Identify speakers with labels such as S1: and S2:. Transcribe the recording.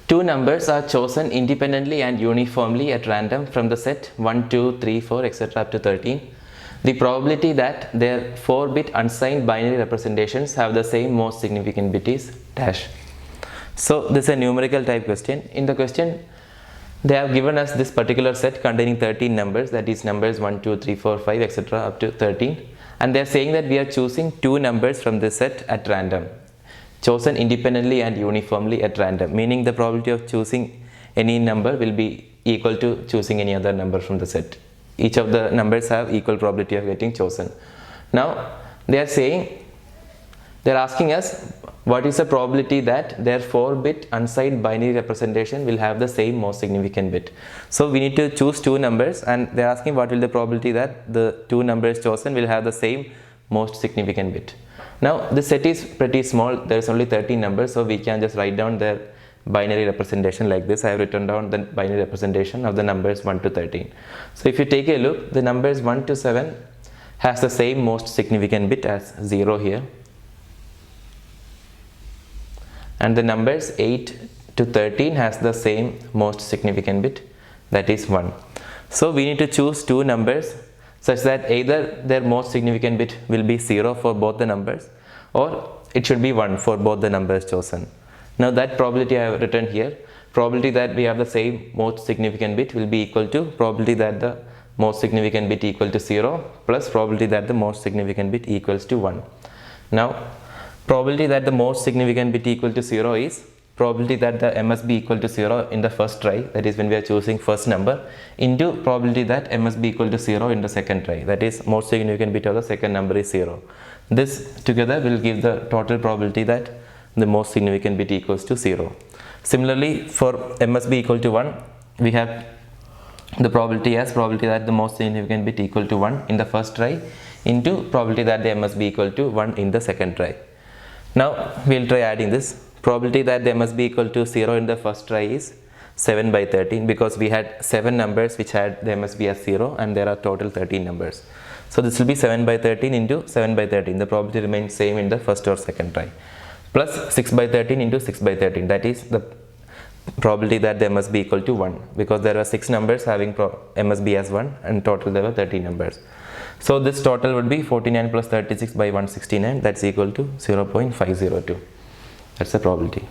S1: Two numbers are chosen independently and uniformly at random from the set 1, 2, 3, 4, etc. up to 13. The probability that their 4-bit unsigned binary representations have the same most significant bit is dash. So this is a numerical type question. In the question, they have given us this particular set containing 13 numbers, that is numbers 1, 2, 3, 4, 5, etc. up to 13, and they are saying that we are choosing two numbers from this set at random, chosen independently and uniformly at random, meaning the probability of choosing any number will be equal to choosing any other number from the set. Each of the numbers have equal probability of getting chosen. Now they are asking us what is the probability that their 4-bit unsigned binary representation will have the same most significant bit. So we need to choose two numbers, and they are asking what will the probability that the two numbers chosen will have the same most significant bit. Now this set is pretty small, there is only 13 numbers, so we can just write down their binary representation like this. I have written down the binary representation of the numbers 1 to 13. So if you take a look, the numbers 1 to 7 has the same most significant bit as 0 here, and the numbers 8 to 13 has the same most significant bit, that is 1. So we need to choose two numbers such that either their most significant bit will be 0 for both the numbers, or it should be 1 for both the numbers chosen. Now that probability I have written here, probability that we have the same most significant bit will be equal to probability that the most significant bit equal to 0 plus probability that the most significant bit equals to 1. Now probability that the most significant bit equal to 0 is probability that the m must be equal to 0 in the first try, that is when we are choosing first number, into probability that m must be equal to 0 in the second try, that is most significant bit of the second number is 0. This together will give the total probability that the most significant bit equals to 0. Similarly, for m must be equal to 1, we have the probability as probability that the most significant bit equal to 1 in the first try into probability that the m must be equal to 1 in the second try. Now we will try adding this. Probability that they must be equal to 0 in the first try is 7 by 13, because we had 7 numbers which had they must be as 0, and there are total 13 numbers. So this will be 7 by 13 into 7 by 13. The probability remains same in the first or second try. Plus 6 by 13 into 6 by 13. That is the probability that they must be equal to 1, because there are 6 numbers having m must be as 1, and total there were 13 numbers. So this total would be 49 plus 36 by 169, that's equal to 0.502. That's the probability.